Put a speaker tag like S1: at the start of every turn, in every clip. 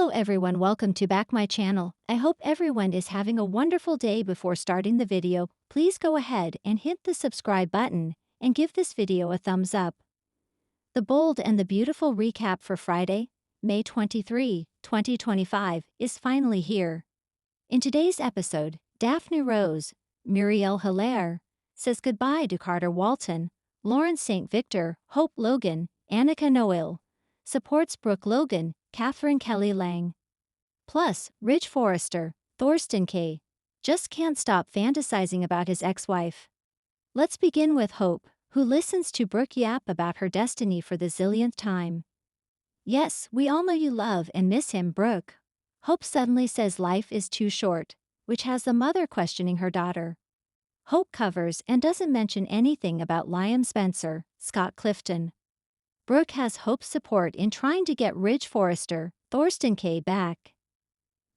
S1: Hello everyone, welcome to back my channel. I hope everyone is having a wonderful day. Before starting the video, please go ahead and hit the subscribe button and give this video a thumbs up. The bold and the beautiful recap for Friday, May 23, 2025 is finally here. In today's episode, Daphne Rose, Muriel Hilaire, says goodbye to Carter Walton, Lawrence St. Victor, Hope Logan, Annika Noel, supports Brooke Logan, Catherine Kelly Lang. Plus, Ridge Forrester, Thorsten K. just can't stop fantasizing about his ex-wife. Let's begin with Hope, who listens to Brooke yap about her destiny for the zillionth time. Yes, we all know you love and miss him, Brooke. Hope suddenly says life is too short, which has the mother questioning her daughter. Hope covers and doesn't mention anything about Liam Spencer, Scott Clifton. Brooke has Hope's support in trying to get Ridge Forrester, Thorsten K. back.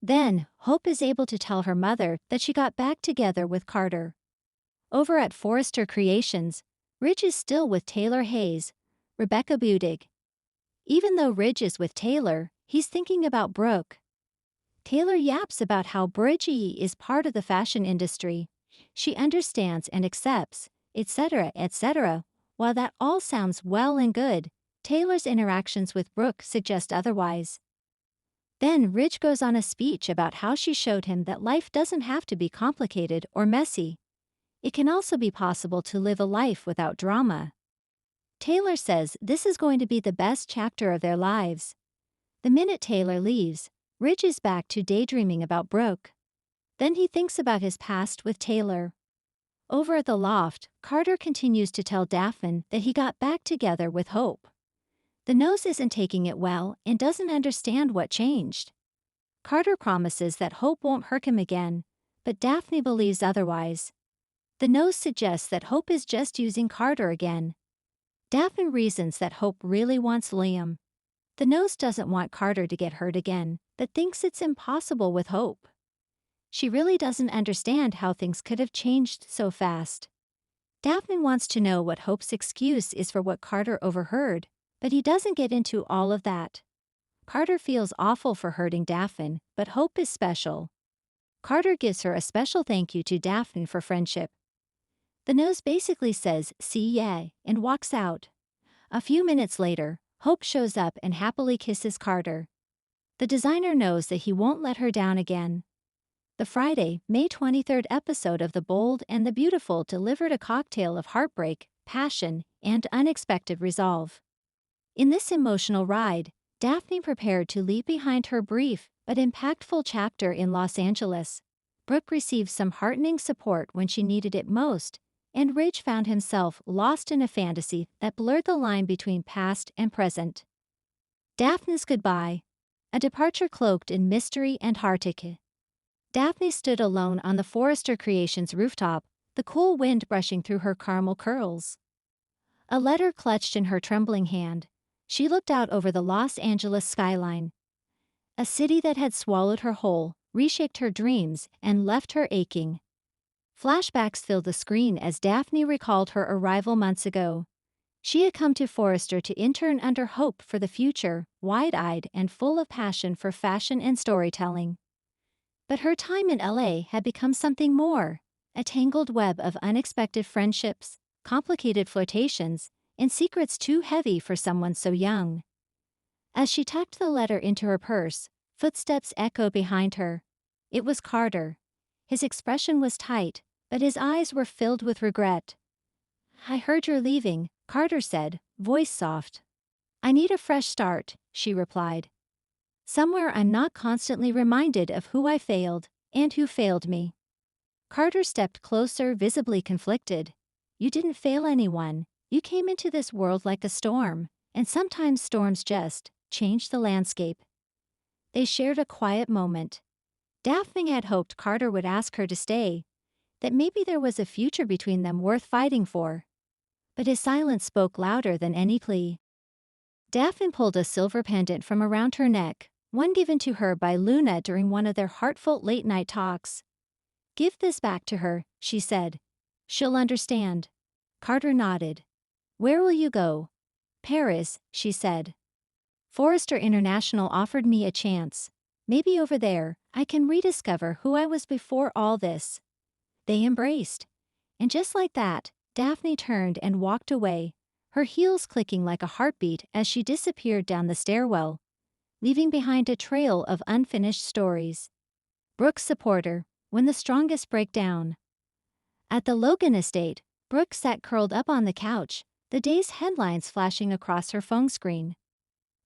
S1: Then, Hope is able to tell her mother that she got back together with Carter. Over at Forrester Creations, Ridge is still with Taylor Hayes, Rebecca Budig. Even though Ridge is with Taylor, he's thinking about Brooke. Taylor yaps about how Bridgie is part of the fashion industry. She understands and accepts, etc., etc. While that all sounds well and good, Taylor's interactions with Brooke suggest otherwise. Then Ridge goes on a speech about how she showed him that life doesn't have to be complicated or messy. It can also be possible to live a life without drama. Taylor says this is going to be the best chapter of their lives. The minute Taylor leaves, Ridge is back to daydreaming about Brooke. Then he thinks about his past with Taylor. Over at the loft, Carter continues to tell Daphne that he got back together with Hope. The nose isn't taking it well and doesn't understand what changed. Carter promises that Hope won't hurt him again, but Daphne believes otherwise. The nose suggests that Hope is just using Carter again. Daphne reasons that Hope really wants Liam. The nose doesn't want Carter to get hurt again, but thinks it's impossible with Hope. She really doesn't understand how things could have changed so fast. Daphne wants to know what Hope's excuse is for what Carter overheard, but he doesn't get into all of that. Carter feels awful for hurting Daphne, but Hope is special. Carter gives her a special thank you to Daphne for friendship. The nose basically says, "See ya," and walks out. A few minutes later, Hope shows up and happily kisses Carter. The designer knows that he won't let her down again. The Friday, May 23rd episode of The Bold and the Beautiful delivered a cocktail of heartbreak, passion, and unexpected resolve. In this emotional ride, Daphne prepared to leave behind her brief but impactful chapter in Los Angeles. Brooke received some heartening support when she needed it most, and Ridge found himself lost in a fantasy that blurred the line between past and present. Daphne's goodbye, a departure cloaked in mystery and heartache. Daphne stood alone on the Forrester Creations rooftop, the cool wind brushing through her caramel curls. A letter clutched in her trembling hand, she looked out over the Los Angeles skyline. A city that had swallowed her whole, reshaped her dreams, and left her aching. Flashbacks filled the screen as Daphne recalled her arrival months ago. She had come to Forrester to intern under Hope for the future, wide-eyed and full of passion for fashion and storytelling. But her time in LA had become something more, a tangled web of unexpected friendships, complicated flirtations, and secrets too heavy for someone so young. As she tucked the letter into her purse, footsteps echoed behind her. It was Carter. His expression was tight, but his eyes were filled with regret. "I heard you're leaving," Carter said, voice soft. "I need a fresh start," she replied. "Somewhere I'm not constantly reminded of who I failed, and who failed me." Carter stepped closer, visibly conflicted. "You didn't fail anyone. You came into this world like a storm, and sometimes storms just change the landscape." They shared a quiet moment. Daphne had hoped Carter would ask her to stay, that maybe there was a future between them worth fighting for. But his silence spoke louder than any plea. Daphne pulled a silver pendant from around her neck, one given to her by Luna during one of their heartfelt late-night talks. "Give this back to her," she said. "She'll understand." Carter nodded. "Where will you go?" "Paris," she said. "Forrester International offered me a chance. Maybe over there, I can rediscover who I was before all this. They embraced. And just like that, Daphne turned and walked away, her heels clicking like a heartbeat as she disappeared down the stairwell, leaving behind a trail of unfinished stories. Brooke's supporter, when the strongest break down. At the Logan estate, Brooke sat curled up on the couch, the day's headlines flashing across her phone screen.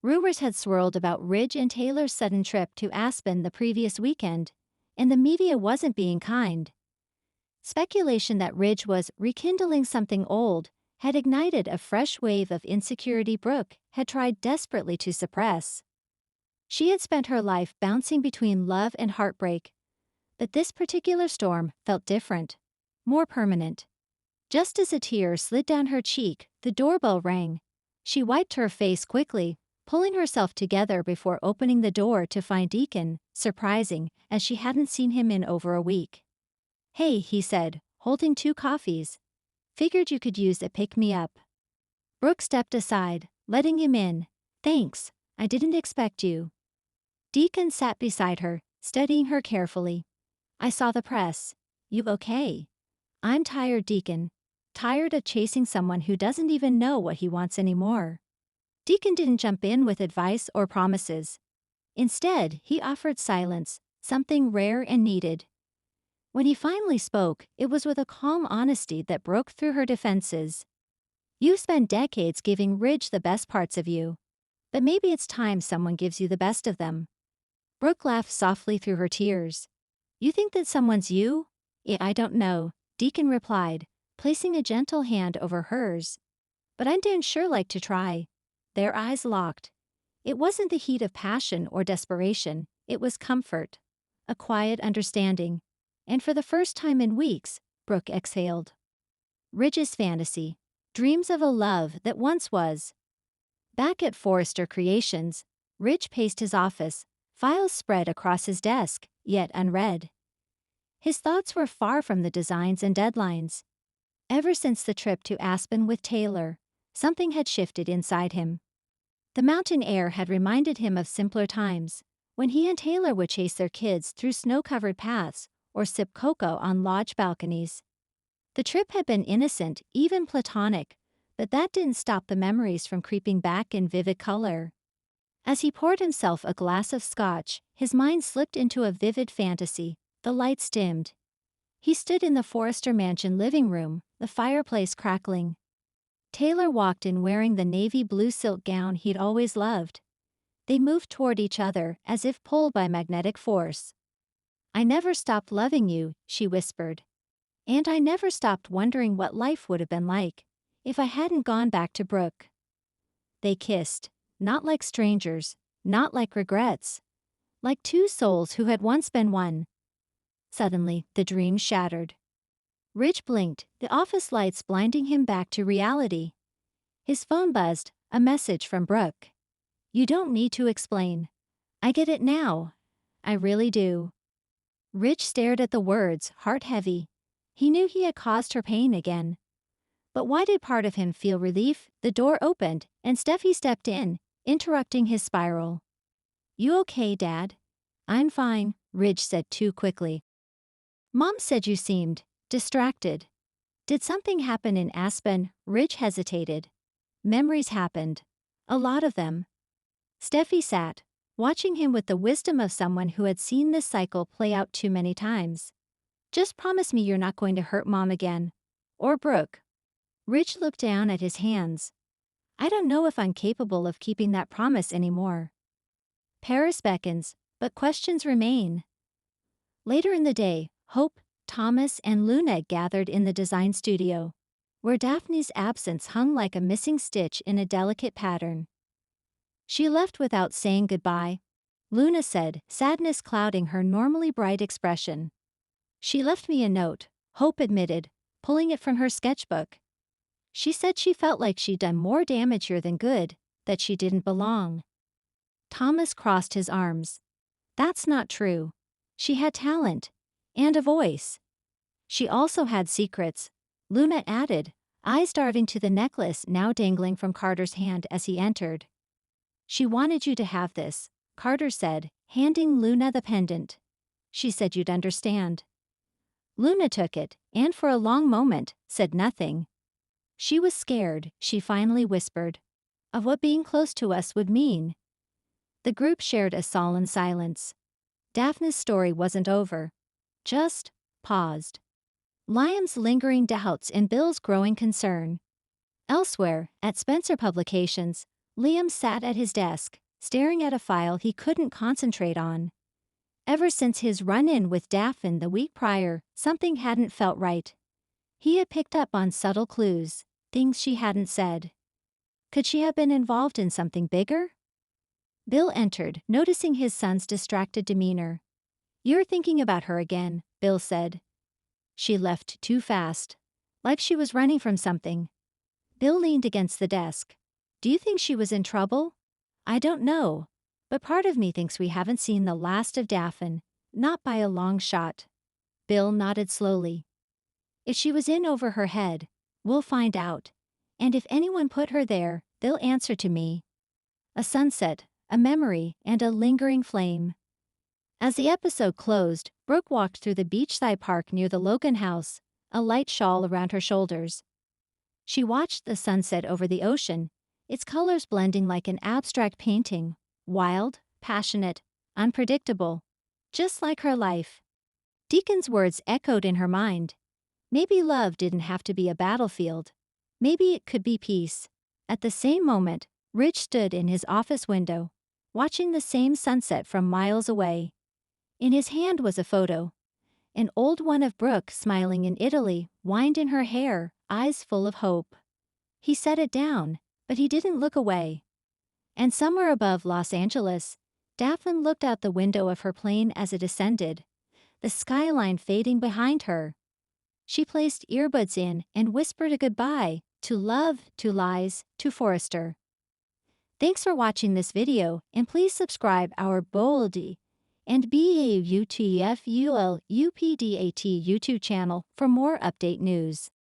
S1: Rumors had swirled about Ridge and Taylor's sudden trip to Aspen the previous weekend, and the media wasn't being kind. Speculation that Ridge was rekindling something old had ignited a fresh wave of insecurity Brooke had tried desperately to suppress. She had spent her life bouncing between love and heartbreak, but this particular storm felt different, more permanent. Just as a tear slid down her cheek, the doorbell rang. She wiped her face quickly, pulling herself together before opening the door to find Deacon, surprising, as she hadn't seen him in over a week. "Hey," he said, holding 2 coffees. "Figured you could use a pick-me-up." Brooke stepped aside, letting him in. "Thanks, I didn't expect you." Deacon sat beside her, studying her carefully. "I saw the press. You okay?" "I'm tired, Deacon. Tired of chasing someone who doesn't even know what he wants anymore." Deacon didn't jump in with advice or promises. Instead, he offered silence, something rare and needed. When he finally spoke, it was with a calm honesty that broke through her defenses. "You spent decades giving Ridge the best parts of you. But maybe it's time someone gives you the best of them." Brooke laughed softly through her tears. "You think that someone's you?" "I don't know," Deacon replied, placing a gentle hand over hers. "But I'd sure like to try." Their eyes locked. It wasn't the heat of passion or desperation, it was comfort. A quiet understanding. And for the first time in weeks, Brooke exhaled. Ridge's fantasy. Dreams of a love that once was. Back at Forrester Creations, Ridge paced his office, files spread across his desk, yet unread. His thoughts were far from the designs and deadlines. Ever since the trip to Aspen with Taylor, something had shifted inside him. The mountain air had reminded him of simpler times, when he and Taylor would chase their kids through snow-covered paths or sip cocoa on lodge balconies. The trip had been innocent, even platonic, but that didn't stop the memories from creeping back in vivid color. As he poured himself a glass of scotch, his mind slipped into a vivid fantasy. The lights dimmed. He stood in the Forrester Mansion living room, the fireplace crackling. Taylor walked in wearing the navy blue silk gown he'd always loved. They moved toward each other as if pulled by magnetic force. "I never stopped loving you," she whispered. "And I never stopped wondering what life would have been like if I hadn't gone back to Brooke." They kissed, not like strangers, not like regrets, like 2 souls who had once been one. Suddenly, the dream shattered. Ridge blinked, the office lights blinding him back to reality. His phone buzzed, a message from Brooke. "You don't need to explain. I get it now. I really do." Ridge stared at the words, heart heavy. He knew he had caused her pain again. But why did part of him feel relief? The door opened, and Steffi stepped in, interrupting his spiral. "You okay, Dad?" "I'm fine," Ridge said too quickly. "Mom said you seemed distracted." "Did something happen in Aspen?" Ridge hesitated. "Memories happened. A lot of them." Steffi sat, watching him with the wisdom of someone who had seen this cycle play out too many times. "Just promise me you're not going to hurt Mom again. Or Brooke." Ridge looked down at his hands. "I don't know if I'm capable of keeping that promise anymore." Paris beckons, but questions remain. Later in the day, Hope, Thomas, and Luna gathered in the design studio, where Daphne's absence hung like a missing stitch in a delicate pattern. "She left without saying goodbye," Luna said, sadness clouding her normally bright expression. "She left me a note," Hope admitted, pulling it from her sketchbook. "She said she felt like she'd done more damage here than good, that she didn't belong." Thomas crossed his arms. "That's not true. She had talent. And a voice." "She also had secrets," Luna added, eyes darting to the necklace now dangling from Carter's hand as he entered. "She wanted you to have this," Carter said, handing Luna the pendant. She said you'd understand. Luna took it, and for a long moment, said nothing. She was scared, she finally whispered, of what being close to us would mean. The group shared a solemn silence. Daphne's story wasn't over. Just paused. Liam's lingering doubts and Bill's growing concern. Elsewhere, at Spencer Publications, Liam sat at his desk, staring at a file he couldn't concentrate on. Ever since his run-in with Daphne the week prior, something hadn't felt right. He had picked up on subtle clues, things she hadn't said. Could she have been involved in something bigger? Bill entered, noticing his son's distracted demeanor. "You're thinking about her again," Bill said. She left too fast, like she was running from something. Bill leaned against the desk. "Do you think she was in trouble?" "I don't know, but part of me thinks we haven't seen the last of Daphne, not by a long shot." Bill nodded slowly. "If she was in over her head, we'll find out. And if anyone put her there, they'll answer to me." A sunset, a memory, and a lingering flame. As the episode closed, Brooke walked through the beachside park near the Logan house, a light shawl around her shoulders. She watched the sunset over the ocean, its colors blending like an abstract painting, wild, passionate, unpredictable, just like her life. Deacon's words echoed in her mind. Maybe love didn't have to be a battlefield. Maybe it could be peace. At the same moment, Rich stood in his office window, watching the same sunset from miles away. In his hand was a photo, an old one of Brooke smiling in Italy, wind in her hair, eyes full of hope. He set it down, but he didn't look away. And somewhere above Los Angeles, Daphne looked out the window of her plane as it ascended, the skyline fading behind her. She placed earbuds in and whispered a goodbye to love, to lies, to Forrester. Thanks for watching this video, and please subscribe our Boldy and BAUTFULUPDAT YouTube channel for more update news.